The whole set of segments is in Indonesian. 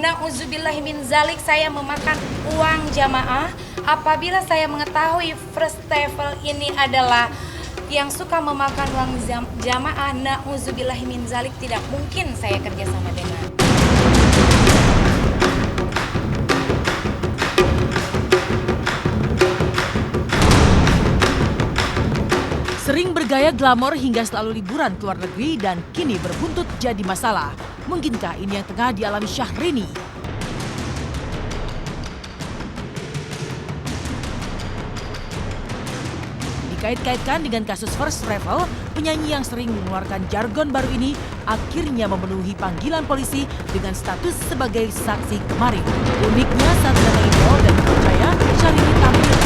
Na'udzubillahi min zalik, saya memakan uang jamaah apabila saya mengetahui first travel ini adalah yang suka memakan uang jamaah. Na'udzubillahi min zalik, tidak mungkin saya kerjasama dengan. Sering bergaya glamor hingga selalu liburan ke luar negeri dan kini berbuntut jadi masalah. Mungkinkah ini yang tengah dialami Syahrini? Dikait-kaitkan dengan kasus first travel, penyanyi yang sering mengeluarkan jargon baru ini akhirnya memenuhi panggilan polisi dengan status sebagai saksi kemarin. Uniknya saat mendatangi mall dan percaya Syahrini tampil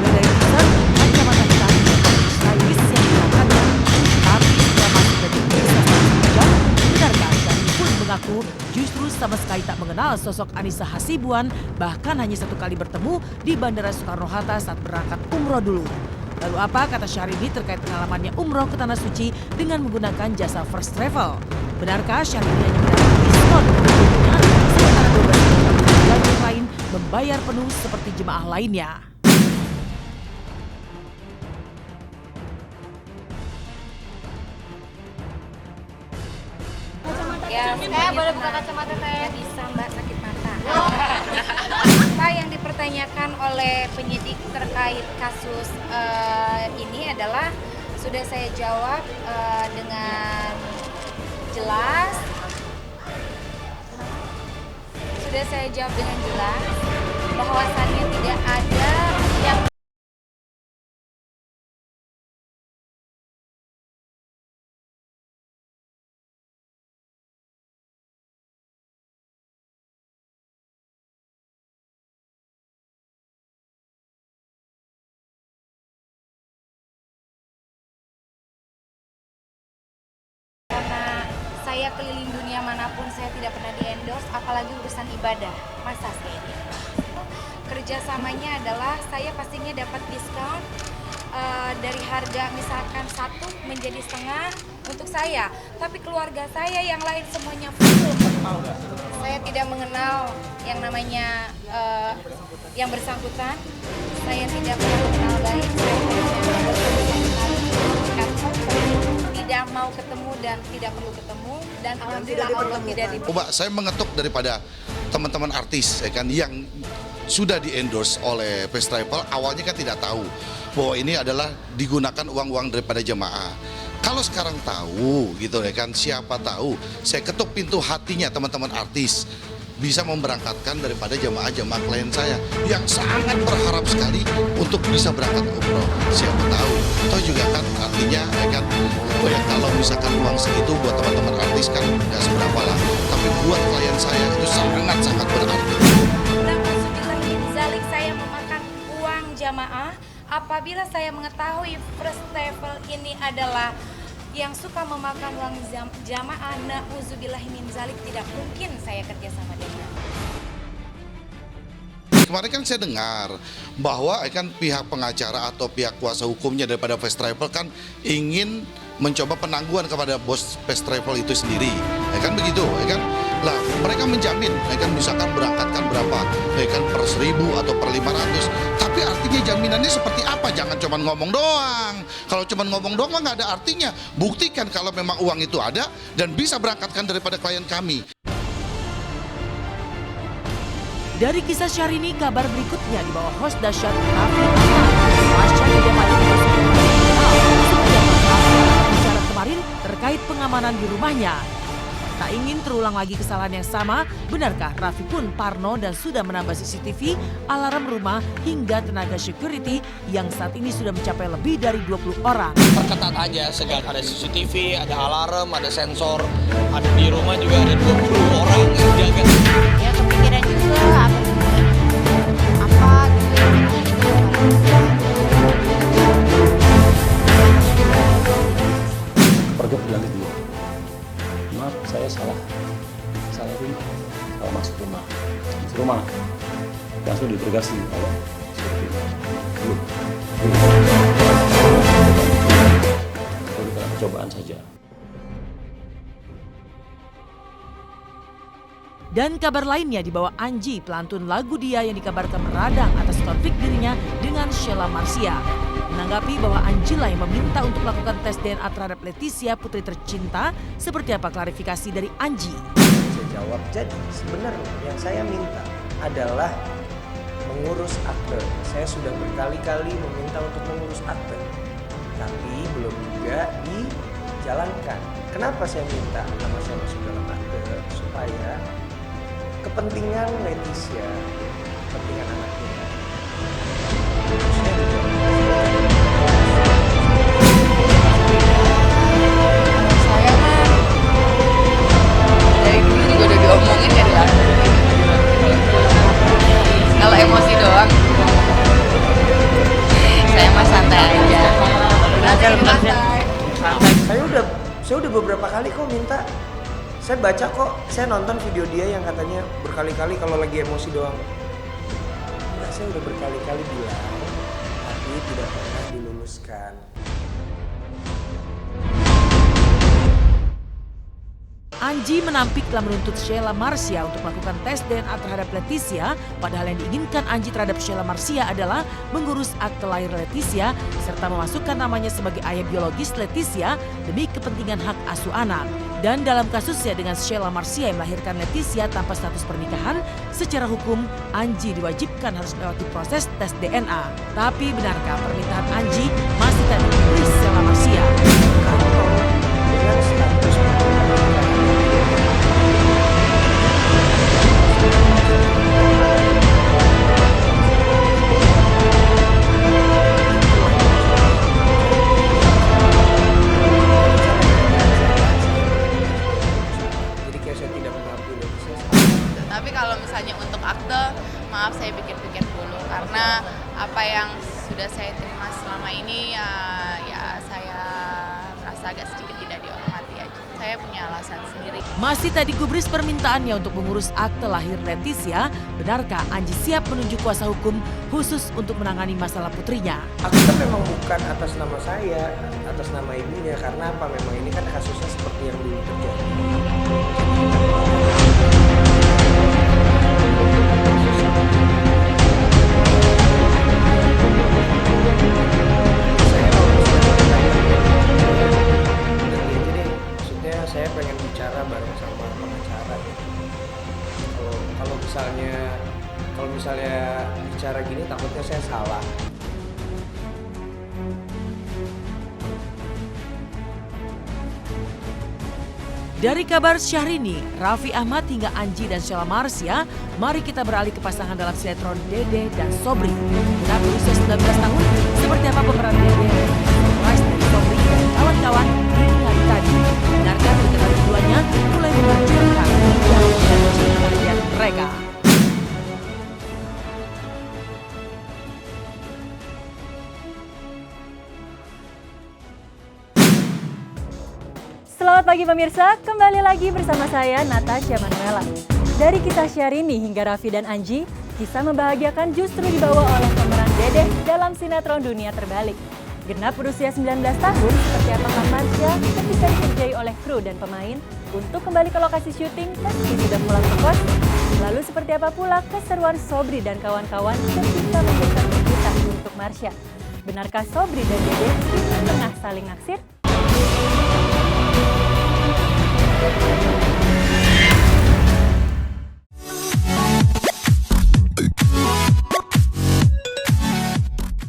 dari teaser kacamata hitam stylish yang digunakannya. Tapi setelah masuk ke jam, benarkah Syahrini pun mengaku justru sama sekali tak mengenal sosok Anissa Hasibuan, bahkan hanya satu kali bertemu di Bandara Soekarno-Hatta saat berangkat umroh dulu. Lalu apa kata Syahrini terkait pengalamannya umroh ke Tanah Suci dengan menggunakan jasa first travel? Benarkah Syahrini hanya mendapat diskon untuknya, sementara 12 yang lain membayar penuh seperti jemaah lainnya? Ya, saya boleh buka kacamata saya? Bisa mbak, sakit mata. Apa yang dipertanyakan oleh penyidik terkait kasus ini adalah sudah saya jawab dengan jelas. Sudah saya jawab dengan jelas bahwasannya tidak ada yang saya keliling dunia manapun saya tidak pernah di-endorse, apalagi urusan ibadah. Masa saya di-endorse? Kerjasamanya adalah saya pastinya dapat diskon dari harga misalkan 1 menjadi setengah untuk saya. Tapi keluarga saya yang lain semuanya full. Saya tidak mengenal yang namanya yang bersangkutan. Saya tidak pernah mengenal baik. Saya hanya bertemu kantor, tidak mau ketemu dan tidak perlu ketemu, dan alhamdulillah Allah tidak dibuka. Saya mengetuk daripada teman-teman artis ya kan yang sudah di-endorse oleh First Travel, awalnya kan tidak tahu bahwa ini adalah digunakan uang-uang daripada jemaah. Kalau sekarang tahu gitu ya kan, siapa tahu, saya ketuk pintu hatinya teman-teman artis bisa memberangkatkan daripada jemaah-jemaah klien saya yang sangat berharap sekali untuk bisa berangkat umroh. Siapa tahu, toh juga kan artinya ya kan, ya kalau misalkan uang segitu buat teman-teman artis kan nggak seberapa lah, tapi buat klien saya itu sangat-sangat berarti. Zalik, saya memakan uang jamaah apabila saya mengetahui first travel ini adalah yang suka memakan uang jamaah. Na'udzubillahi min zalik, tidak mungkin saya kerjasama dengan. Kemarin kan saya dengar bahwa kan pihak pengacara atau pihak kuasa hukumnya daripada First Travel kan ingin mencoba penangguhan kepada bos First Travel itu sendiri, ya kan begitu, ya kan? Lah mereka menjamin, ya kan misalkan berangkatkan berapa, ya kan per 1.000 atau per 500. Tapi artinya jaminannya seperti apa? Jangan cuma ngomong doang. Kalau cuma ngomong doang mah nggak ada artinya. Buktikan kalau memang uang itu ada dan bisa berangkatkan daripada klien kami. Dari kisah Syahrini, kabar berikutnya di bawah host dahsyat Raffi Ahmad. Pasca kejadian bicara kemarin terkait pengamanan di rumahnya. Tak ingin terulang lagi kesalahan yang sama, benarkah Raffi pun parno dan sudah menambah CCTV, alarm rumah, hingga tenaga security yang saat ini sudah mencapai lebih dari 20 orang. Perketat aja, segala ada CCTV, ada alarm, ada sensor, ada di rumah juga ada 20 orang yang jaga. Ya kepikiran juga apa gitu. Pergi bilang gitu, maaf saya salah rumah, salah masuk rumah, langsung diinterogasi oleh itu percobaan saja. Dan kabar lainnya di bawah Anji, pelantun lagu Dia yang dikabarkan meradang atas konflik dirinya dengan Sheila Marcia. Menanggapi bahwa Anji lah yang meminta untuk melakukan tes DNA terhadap Leticia, putri tercinta, seperti apa klarifikasi dari Anji? Saya jawab, jadi sebenarnya yang saya minta adalah mengurus akte. Saya sudah berkali-kali meminta untuk mengurus akte, tapi belum juga dijalankan. Kenapa saya minta nama saya masuk dalam akte? Supaya kepentingan Leticia, kepentingan anaknya, Saya mah dari dulu juga udah diomongin ya dilakuin. Kalau emosi doang, saya mah santai aja. Saya udah beberapa kali kok minta. Saya baca kok, saya nonton video dia yang katanya berkali-kali kalau lagi emosi doang. Nah, saya udah berkali-kali bilang, tapi tidak pernah diluluskan. Anji menampik telah menuntut Sheila Marcia untuk melakukan tes DNA terhadap Leticia, padahal yang diinginkan Anji terhadap Sheila Marcia adalah mengurus akte lahir Leticia serta memasukkan namanya sebagai ayah biologis Leticia demi kepentingan hak asuh anak. Dan dalam kasusnya dengan Sheila Marcia yang melahirkan Leticia tanpa status pernikahan, secara hukum Anji diwajibkan harus melewati proses tes DNA. Tapi benarkah permintaan Anji masih tak diberi Sheila Marcia? Dengan status Tapi kalau misalnya untuk akte, maaf saya pikir-pikir dulu karena apa yang sudah saya terima selama ini ya saya merasa agak sedikit tidak dihormati aja. Saya punya alasan sendiri. Masih tak digubris permintaannya untuk mengurus akte lahir Leticia, benarkah Anji siap menunjuk kuasa hukum khusus untuk menangani masalah putrinya? akte memang bukan atas nama saya, atas nama ibunya. Karena apa? Memang ini kan kasusnya seperti yang dulu terjadi. Saya pengen bicara bareng sama pengacara gitu. Kalau misalnya bicara gini takutnya saya salah. Dari kabar Syahrini, Raffi Ahmad hingga Anji dan Sheila Marcia, mari kita beralih ke pasangan dalam sinetron Dede dan Sobri. Tapi usia 19 tahun, seperti apa pemeran Dede, surprise dari Sobri dan kawan-kawan ini hari tadi. Benarkah kedekatan keduanya mulai memunculkan yang dan mereka? Selamat pagi pemirsa, kembali lagi bersama saya Natasha Manuela. Dari kisah Syahrini hingga Raffi dan Anji, kisah membahagiakan justru dibawa oleh pemeran Dede dalam sinetron Dunia Terbalik. Genap berusia 19 tahun, seperti apa Kang Marsha ketika dikerjai oleh kru dan pemain untuk kembali ke lokasi syuting meski sudah pulang ke kos. Lalu seperti apa pula keseruan Sobri dan kawan-kawan ketika memberikan kejutan untuk Marsha? Benarkah Sobri dan Dede tengah saling naksir?